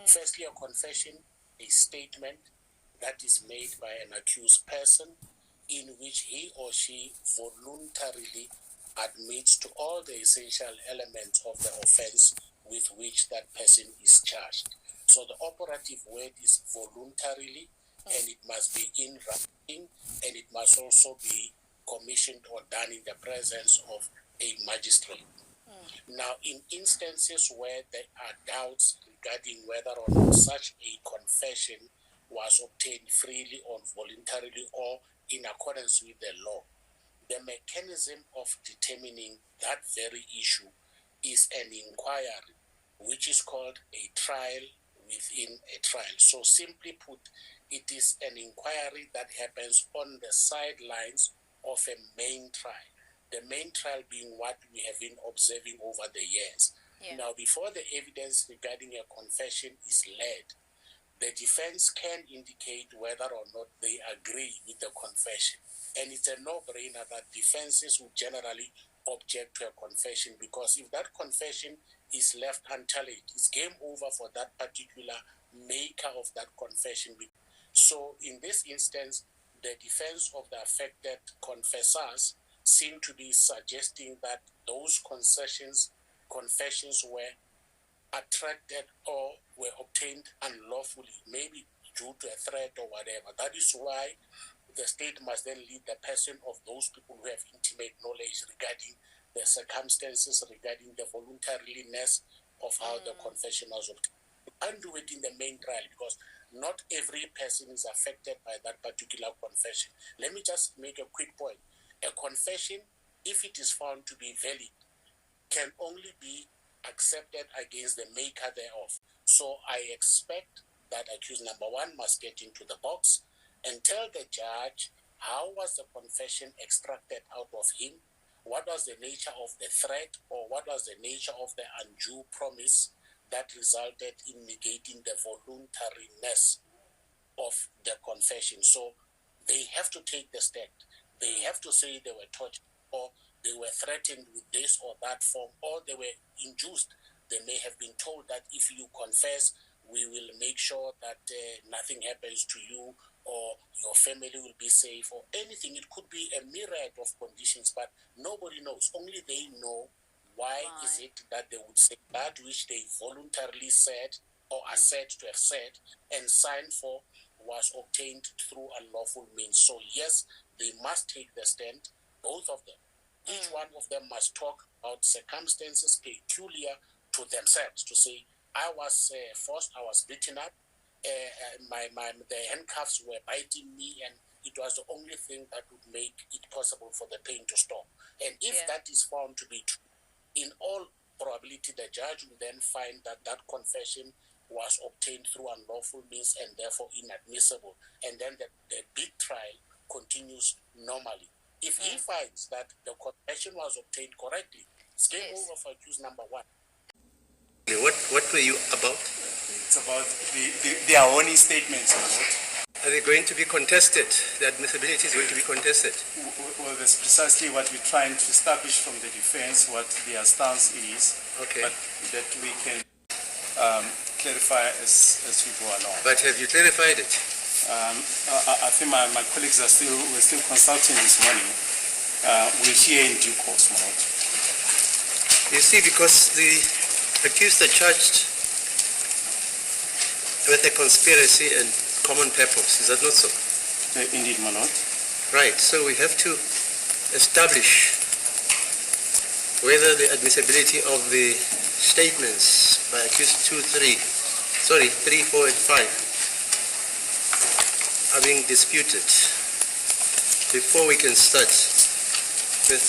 Firstly, a confession, a statement that is made by an accused person in which he or she voluntarily admits to all the essential elements of the offense with which that person is charged. So the operative word is voluntarily, and it must be in writing, and it must also be commissioned or done in the presence of a magistrate. Now, in instances where there are doubts regarding whether or not such a confession was obtained freely or voluntarily or in accordance with the law, the mechanism of determining that very issue is an inquiry, which is called a trial within a trial. So, simply put, it is an inquiry that happens on the sidelines of a main trial. The main trial being what we have been observing over the years. Yeah. Now, before the evidence regarding a confession is led, the defense can indicate whether or not they agree with the confession. And it's a no-brainer that defenses would generally object to a confession, because if that confession is left untallied, it's game over for that particular maker of that confession. So in this instance, the defense of the affected confessors seem to be suggesting that those confessions were attracted or were obtained unlawfully, maybe due to a threat or whatever. That is why the state must then lead the person of those people who have intimate knowledge regarding the circumstances, regarding the voluntariness of how the confession was obtained. You can't do it in the main trial because not every person is affected by that particular confession. Let me just make a quick point. A confession, if it is found to be valid, can only be accepted against the maker thereof. So I expect that accused number one must get into the box and tell the judge how was the confession extracted out of him, what was the nature of the threat, or what was the nature of the undue promise that resulted in negating the voluntariness of the confession. So they have to take the stand. They have to say they were tortured, or they were threatened with this or that form, or they were induced. They may have been told that if you confess, we will make sure that nothing happens to you, or your family will be safe, or anything. It could be a myriad of conditions, but nobody knows. Only they know why is it that they would say that which they voluntarily said or are said to have said and signed for was obtained through unlawful means. So yes, they must take the stand, both of them. Each one of them must talk about circumstances peculiar to themselves, to say, I was forced, I was beaten up, the handcuffs were biting me, and it was the only thing that would make it possible for the pain to stop. And if that is found to be true, in all probability, the judge will then find that that confession was obtained through unlawful means and therefore inadmissible. And then the big trial continues normally. If he finds that the confession was obtained correctly, it's game over for accused number one. What were you about? It's about their warning statements. Are they going to be contested? The admissibility is going to be contested? Well, that's precisely what we're trying to establish from the defense, what their stance is. Okay. But that we can clarify as we go along. But have you clarified it? I think my colleagues we're still consulting this morning. We'll hear in due course, Lord. You see, because the accused are charged with a conspiracy and common purpose. Is that not so? Indeed, my lord. Right. So we have to establish whether the admissibility of the statements by accused 3, 4, and 5 are being disputed before we can start with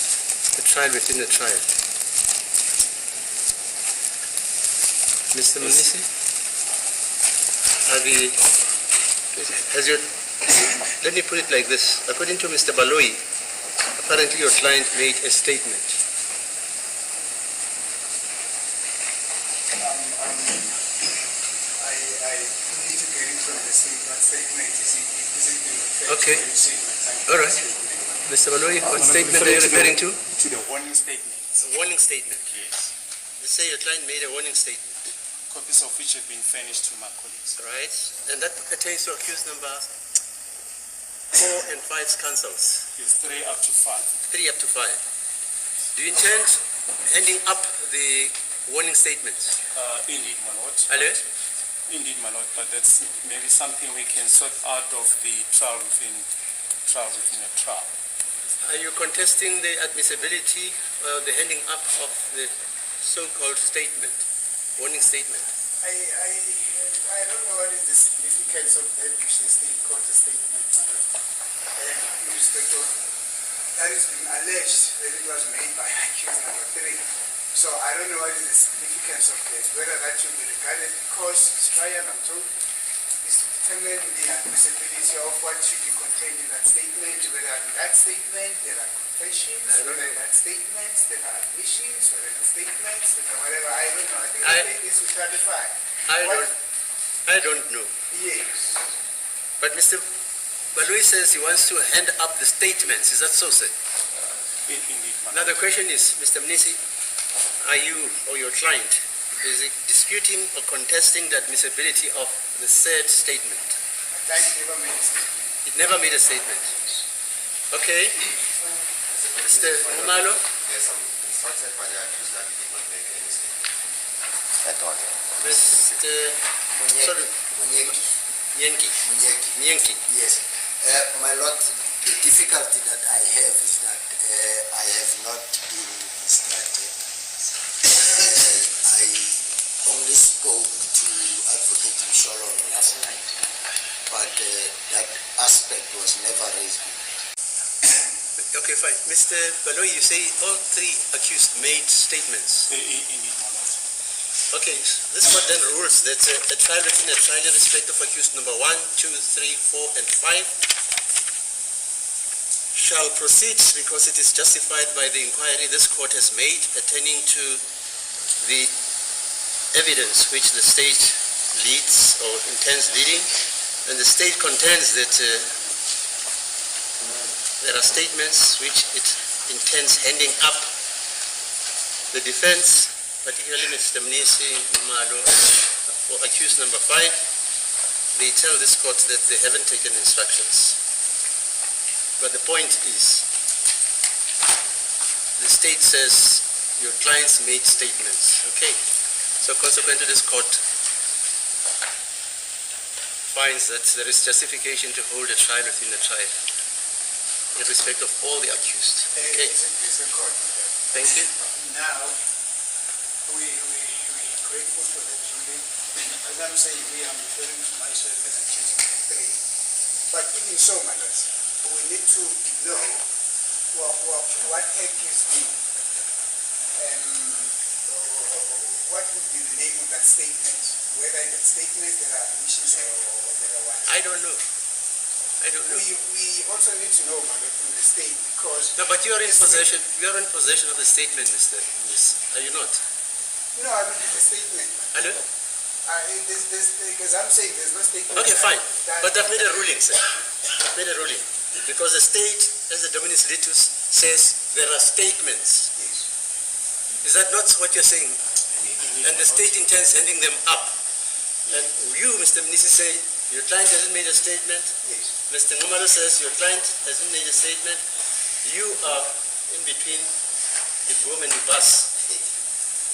the trial within the trial. Mr. Munisi, let me put it like this. According to Mr. Baloyi, apparently your client made a statement. I need to get into the statement. Okay. All right. Mr. Baloyi, what statement are you referring to? To the warning statement. A warning statement. Yes. You say your client made a warning statement. copies of which have been furnished to my colleagues. Right? And that pertains to accused number 4 and 5's counsels. Yes, 3 up to 5. 3 up to 5. Do you intend handing up the warning statements? Indeed, my lord. Hello? Indeed, my lord, but that's maybe something we can sort out of the trial within a trial. Are you contesting the admissibility or the handing up of the so-called statement, warning statement? I don't know what is the significance of that which the state calls a statement, Madam. And in respect of that is being alleged that it was made by accused number 3. So I don't know what is the significance of that, whether that should be regarded, because it's trial, I'm told, is to determine the admissibility of what should be contained in that statement, whether in that statement there are confessions, whether in that statement there are admissions, whether in the statements there are whatever, I don't know. I think the state needs to clarify. I don't know. Yes. But Mr. Balui says he wants to hand up the statements. Is that so, sir? Indeed, my Now lord. the question is, Mr. Mnisi, are you or your client is it disputing or contesting the admissibility of the said statement? That never made a statement. It never made a statement. Okay. Mr. Umalo? Yes, I'm instructed by the accused that he did not make any statement. At all. Mr. Sorry. Munyeki. Nyenki. Yes. My lord, the difficulty that I have is that I have not been instructed. I only spoke to Advocate Mshololo last night, but that aspect was never raised. Okay, fine. Mr. Baloi, you say all 3 accused made statements. Indeed, my lord. Okay, this one then rules that a trial within a trial in respect of accused number 1, 2, 3, 4, and 5 shall proceed because it is justified by the inquiry this court has made pertaining to the evidence which the state leads or intends leading, and the state contends that there are statements which it intends handing up. The defense, particularly Mr. Mnisi Umalo, for accused number 5, they tell this court that they haven't taken instructions. But the point is, the state says your clients made statements. Okay, so consequently this court finds that there is justification to hold a trial within a trial in respect of all the accused. Okay, It's the court. thank you. Now, we grateful for that ruling. As I'm saying, I'm referring to myself as accused number 3. But even so, matters, we need to know what is what would be the name of that statement? Whether in that statement there are admissions or there are what? I don't know. We also need to know, Madam, from the state, because No, but you are in possession. You are in possession of the statement, Mr. Are you not? no, I mean the statement. Hello? Because I'm saying there's no statement. Okay, fine. But I've made a that- ruling, sir. I've made a ruling. Because the state, as the Dominus Litus, says there are statements. Yes. Is that not what you're saying? Indeed, And the my lord. state intends handing them up. And you, Mr. Mnisi, say your client hasn't made a statement. Yes. Mr. Ngumalo says your client hasn't made a statement. You are in between the boom and the bus.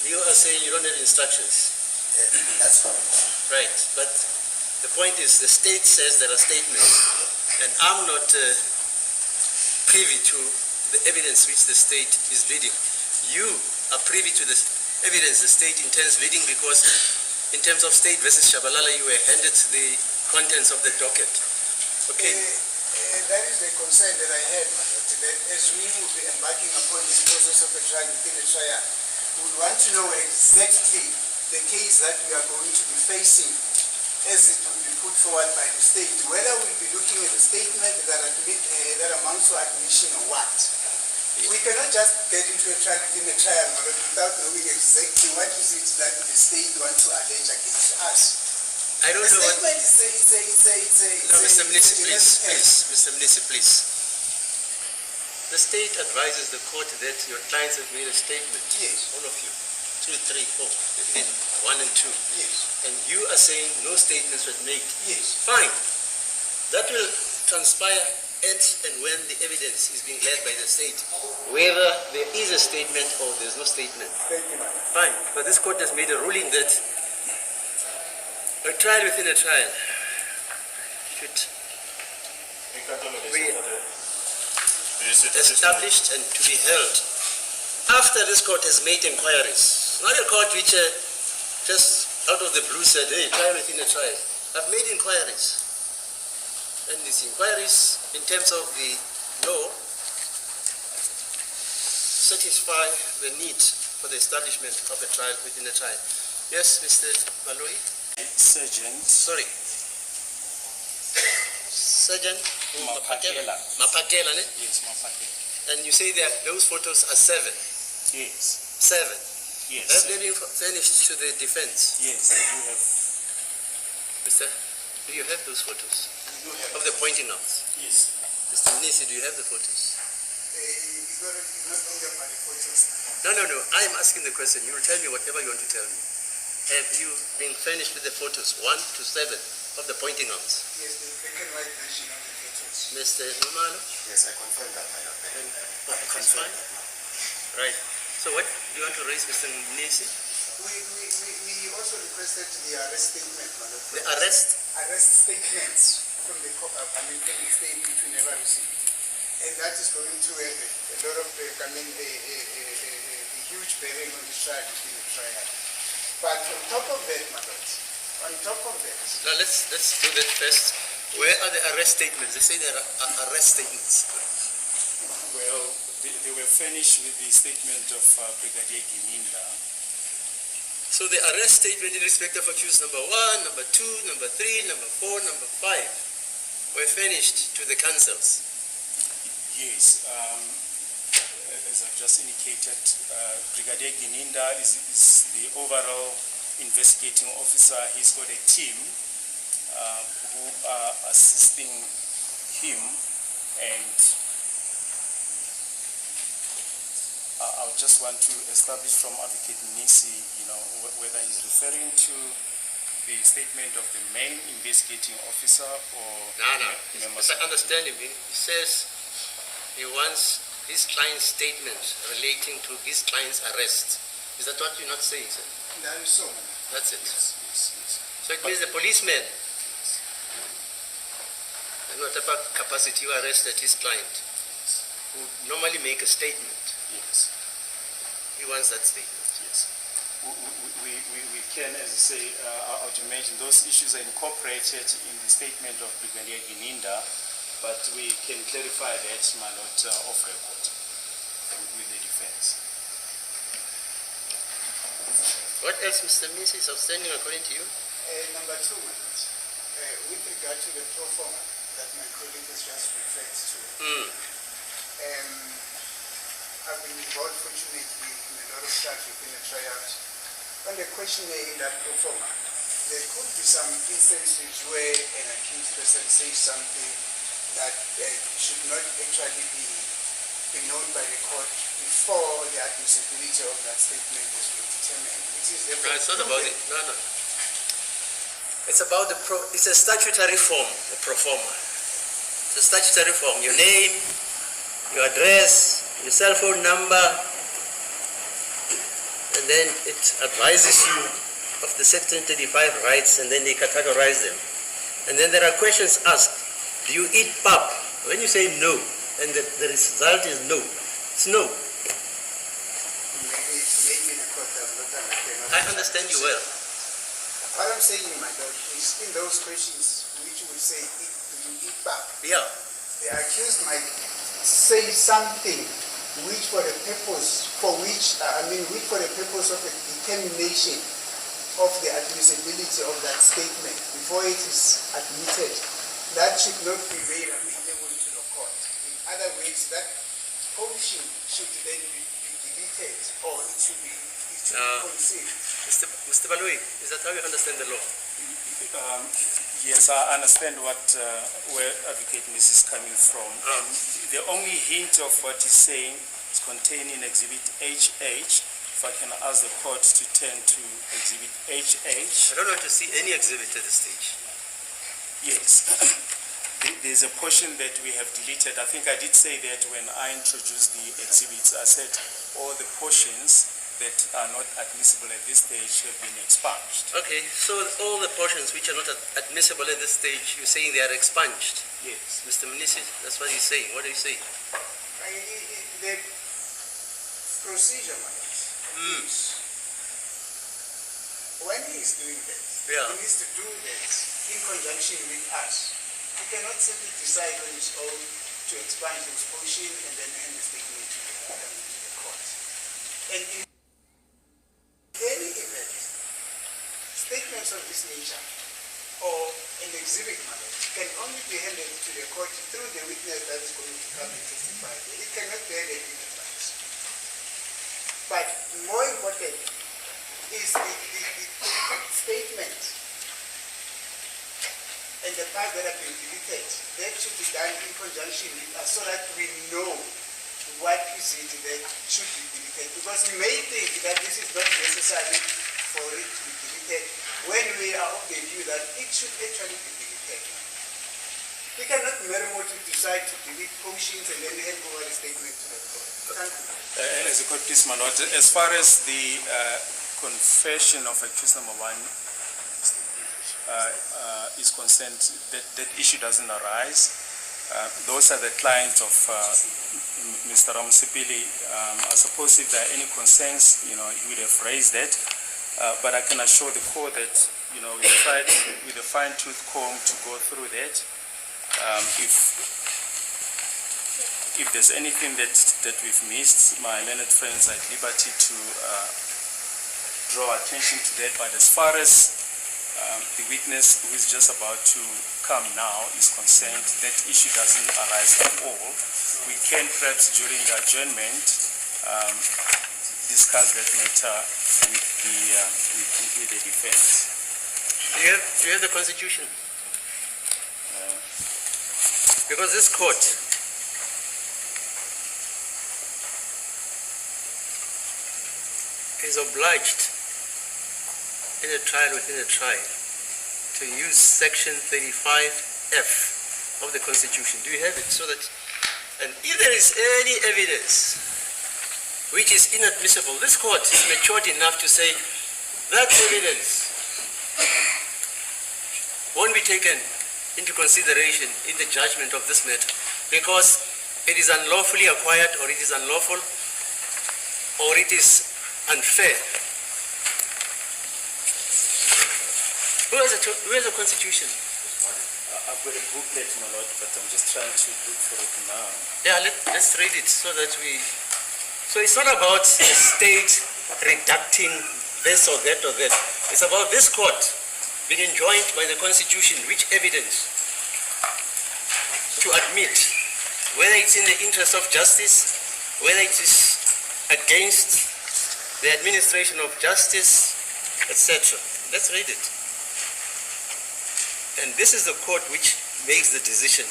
You are saying you don't have instructions. That's all. Right, but the point is the state says there are statements, and I'm not privy to the evidence which the state is leading. You are privy to the evidence the state intends leading because in terms of state versus Shabalala, you were handed the contents of the docket. Okay, That is the concern that I had, Madam, that as we will be embarking upon this process of a trial within a trial, we would want to know exactly the case that we are going to be facing as it will be put forward by the state, whether we'll be looking at a statement that amounts to admission or what. We cannot just get into a trial within a trial, Madam, without knowing exactly what is it that the state wants to allege against us. I don't The know what... statement No, Mr. Mnisi, Mr. Mnisi, please. The state advises the court that your clients have made a statement, Yes. all of you. 2, 3, 4, then 1 and 2. Yes. And you are saying no statements were made. Yes. Fine. That will transpire at and when the evidence is being led by the state, whether there is a statement or there's no statement. Thank you, madam. Fine. But this court has made a ruling that a trial within a trial should be established and to be held after this court has made inquiries. Not a court which just out of the blue said, hey, trial within a trial. I've made inquiries. And these inquiries, in terms of the law, satisfy the need for the establishment of a trial within a trial. Yes, Mr. Maloi? Surgeon Sorry. Surgeon Mapakela. Mapakela, ne? Yes, Mapakela. And you say that those photos are 7. Yes. 7. Yes. Have they been furnished to the defense? Yes, I do have. Mister, do you have those photos We do have. of the pointing outs? Yes. Mr. Nisi, do you have the photos? He's not only about the photos. No. I'm asking the question. You will tell me whatever you want to tell me. Have you been furnished with the photos 1 to 7 of the pointing outs? Yes, the black and white version of the photos. Mr. Numano? Yes, I confirm that, Madam. That's fine. Right. So what do you want to raise, Mr. Nisi? We also requested the arrest statement, madam. The arrest? Arrest statements from the from the statement we never received. And that is going to have a lot of, a huge bearing on the trial within the trial. But on top of that, madam, Now let's do that first. Where are the arrest statements? They say there are arrest statements. Well, they were furnished with the statement of Brigadier Gininda. So the arrest statement in respect of accused number 1, number 2, number 3, number 4, number 5 were furnished to the councils. Yes, as I've just indicated, Brigadier Gininda is the overall investigating officer. He's got a team who are assisting him, and I would just want to establish from Advocate Nisi, whether he's referring to the statement of the main investigating officer or No. members. As I understand him, he says he wants his client's statement relating to his client's arrest. Is that what you're not saying, sir? that is so, madam. That's it. Yes. So it means the policeman, in whatever capacity you arrested his client, would normally make a statement. Yes. He wants that statement. Yes. We can, as I say, I would mention those issues are incorporated in the statement of Brigadier Gininda, but we can clarify that, my lord, off record with the defense. What else, Mr. Misi, is outstanding according to you? Number 2, madam, with regard to the pro forma that my colleague has just referred to, I've been involved, fortunately, in a lot of trials within the tryout. On the questionnaire in that pro forma, there could be some instances where an accused person says something that should not actually be known by the court before the admissibility of that statement has been determined. It is No, it's not about it. No. It's about it's a statutory form, the pro forma. It's a statutory form. Your name, your address, your cell phone number, and then it advises you of the Section 35 rights, and then they categorize them. And then there are questions asked. Do you eat pap? When you say no, and the result is no, it's no. Maybe the court does not understand. I understand you well. What I'm saying, my lord, is in those questions which would say, do you eat pap? Yeah. The accused might say something which for the purpose of a determination of the admissibility of that statement before it is admitted. That should not be made available to the court. In other words, that portion should then be deleted, or it should be concealed. Mr. Balui, is that how you understand the law? Yes, I understand where Advocate Miss is coming from. The only hint of what he's saying is contained in Exhibit HH if I can ask the court to turn to Exhibit HH. I don't want to see any exhibit at this stage. Yes. There's a portion that we have deleted. I think I did say that when I introduced the exhibits. I said all the portions that are not admissible at this stage have been expunged. Okay, so all the portions which are not admissible at this stage, you're saying they are expunged. Yes. Mr. Munisi, that's what he's saying. What are you saying? The procedure, is when he is doing that, Yeah. he needs to do that in conjunction with us. He cannot simply decide on his own to expunge those portions and then hand the statement to the court. And in any event, statements of this nature or an exhibit matter can only be handed to the court through the witness that is going to come and testify. It cannot be handed in advance. But more important is the statement and the part that have been deleted. That should be done in conjunction with us so that we know what is it that should be deleted. Because we may think that this is not necessary for it to be deleted when we are of the view that it should actually be deleted. We cannot very much decide to delete portions and then hand over the statement to the court. Thank you. As a court, please, my lord, as far as the confession of accused number one is concerned, that issue doesn't arise. Those are the clients of Mr. Ramsipili. I suppose if there are any concerns, he would have raised that. But I can assure the court that, we tried with a fine-tooth comb to go through that. If there's anything that we've missed, my learned friends are at liberty to draw attention to that. But as far as the witness who is just about to come now is concerned, that issue doesn't arise at all. We can perhaps during the adjournment discuss that matter with the defense. Do you have the Constitution? Because this court is obliged in a trial within a trial to use section 35F of the Constitution. Do you have it? So that, and if there is any evidence which is inadmissible, this court is matured enough to say that evidence won't be taken into consideration in the judgment of this matter because it is unlawfully acquired, or it is unlawful, or it is unfair. Who has a constitution? I've got a booklet, my lord, but I'm just trying to look for it now. Yeah, let's read it so that we... So it's not about the state reducting this or that or that. It's about this court being enjoined by the Constitution which evidence to admit, whether it's in the interest of justice, whether it is against the administration of justice, etc. Let's read it. And this is the court which makes the decision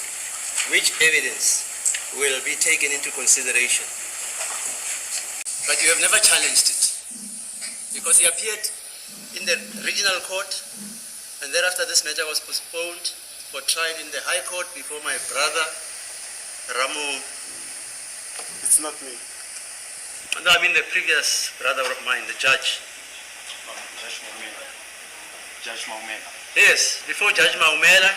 which evidence will be taken into consideration. But you have never challenged it because he appeared in the regional court, and thereafter this matter was postponed for trial in the High Court before my brother Ramu. It's not me. No, I mean the previous brother of mine, the judge. Judge Maumela. Yes, before Judge Maumela,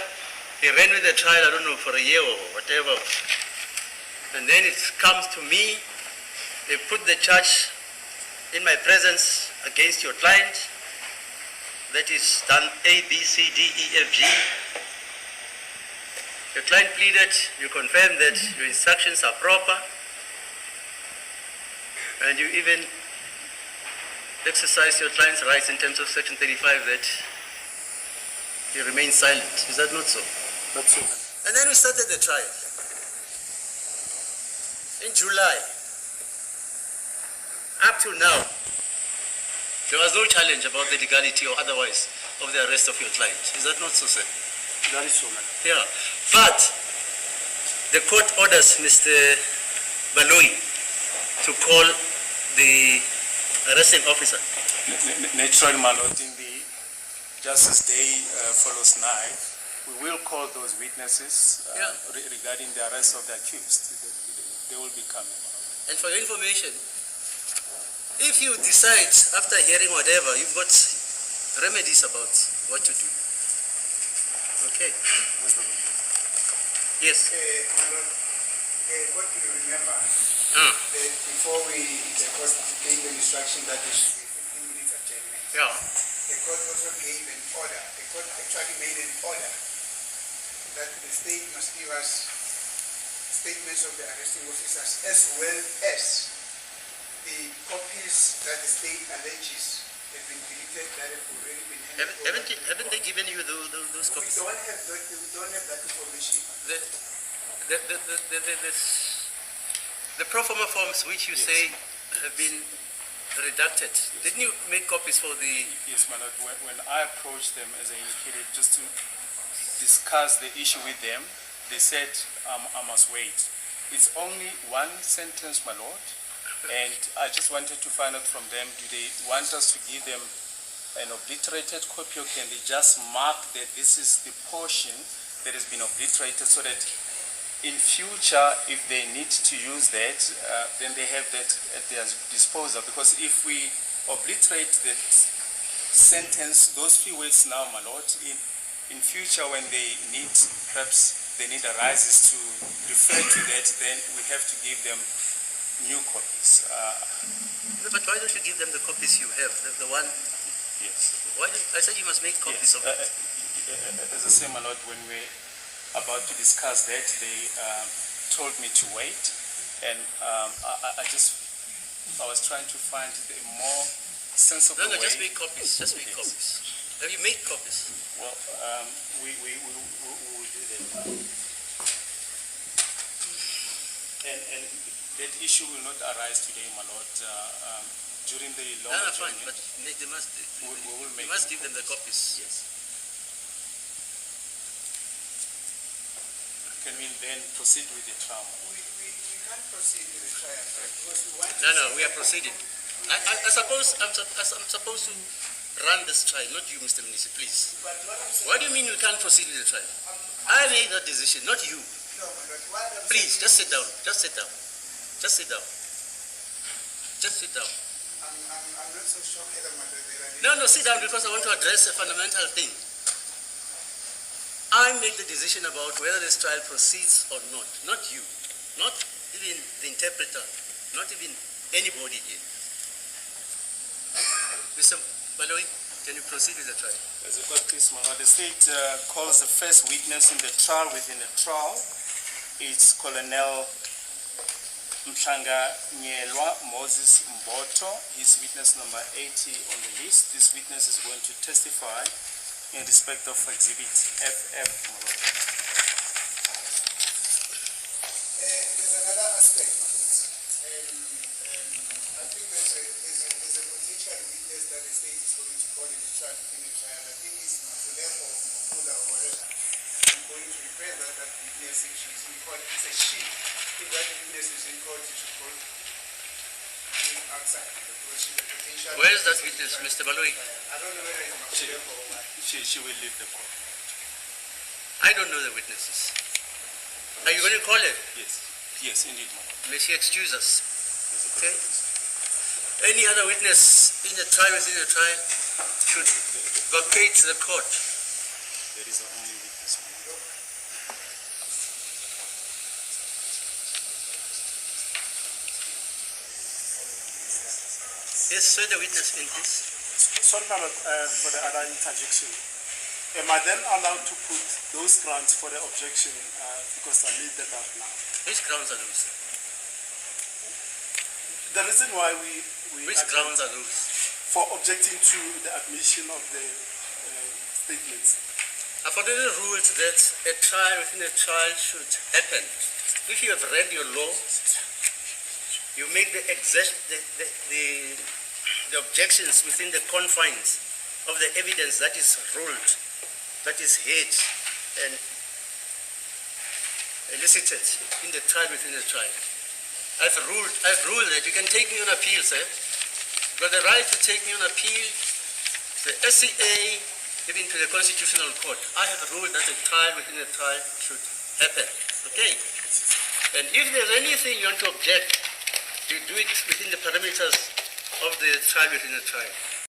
he ran with the trial, I don't know, for a year or whatever. And then it comes to me, they put the charge in my presence against your client. That is done A, B, C, D, E, F, G. Your client pleaded, you confirmed that your instructions are proper, and you even exercise your client's rights in terms of Section 35 that he remains silent. Is that not so? That's it. And then we started the trial. In July, up to now, there was no challenge about the legality or otherwise of the arrest of your client. Is that not so, sir? That is so, man. Yeah. But the court orders Mr. Baloi to call the arresting officer. Naturally, my lord, in the Justice Day follows night, we will call those witnesses regarding the arrest of the accused. They will be coming. And for your information, if you decide after hearing whatever, you've got remedies about what to do. Okay. Yes. My lord, what do you remember? Ah. That before the court gave an instruction that there should be 15 minutes adjournment. Yeah. The court also gave an order. The court actually made an order that the state must give us statements of the arresting officers as well as the copies that the state alleges have been deleted that have already been handed over. Haven't they given you those We copies? don't have that information. The pro forma forms which you say have been redacted, didn't you make copies for the... Yes, my lord. When I approached them, as I indicated, just to discuss the issue with them, they said I must wait. It's only one sentence, my lord, and I just wanted to find out from them, do they want us to give them an obliterated copy, or can they just mark that this is the portion that has been obliterated, so that in future, if they need to use that, then they have that at their disposal. Because if we obliterate that sentence, those few words now, my lord, in future when they need, perhaps they need arises to refer to that, then we have to give them new copies. But why don't you give them the copies you have, the one... Yes. I said you must make copies of it. As I say, my lord, when we're about to discuss that, they told me to wait, and I was trying to find a more sensible way. No, just make copies. Just make copies. Have you made copies? Well, we will do that now. And that issue will not arise today, my lord. During the long Fine, journey, but they must, we will make you must give them the copies. Yes. Can we then proceed with the trial? We can't proceed with the trial because we want No, we are proceeding. I suppose I'm supposed to run this trial, not you, Mr. Minister, please. But what I'm saying, What do you mean we can't proceed with the trial? I made that decision, not you. no, my lord, what I'm Please, saying just sit down. Just sit down. Just sit down. Just sit down. I'm not so sure whether my lord there are No, sit down because I want to address a fundamental thing. I make the decision about whether this trial proceeds or not you, not even the interpreter, not even anybody here. Mr. Baloyi, can you proceed with the trial? As a court, please, my lord, the state calls the first witness in the trial within the trial. It's Colonel Mhlanganyelwa Moses Mboto. He's witness number 80 on the list. This witness is going to testify in respect of exhibit FF. There's another aspect, my lord. I think there's a potential witness that the state is going to call in the trial within the trial. I think it's Mafulepo or Mafula or whatever. I'm going to request that witness, if she's in court, it's a she. If that witness is in court, you should call outside. Because she's a potential. Where is that witness, Mr. Baloyi? I don't know whether it's Mafulepo or what. She will leave the court. I don't know the witnesses. Are you going to call her? Yes, indeed, my lord. May she excuse us. Okay? Any other witness in the trial, within the trial, should vacate the court. There is the only witness, my lord. Yes, sir, the witness in please. Sorry, my lord, for the other interjection. Am I then allowed to put those grounds for the objection because I made that up now? Which grounds are those? The reason why we Which grounds are those? for objecting to the admission of the statements. I've already ruled that a trial within a trial should happen. If you have read your law, you make the objections within the confines of the evidence that is ruled, that is heard and elicited in the trial within the trial. I've ruled that you can take me on appeal, sir. You've got the right to take me on appeal, the SCA, even to the Constitutional Court. I have ruled that a trial within a trial should happen. Okay? And if there's anything you want to object, you do it within the parameters of the trial within a trial.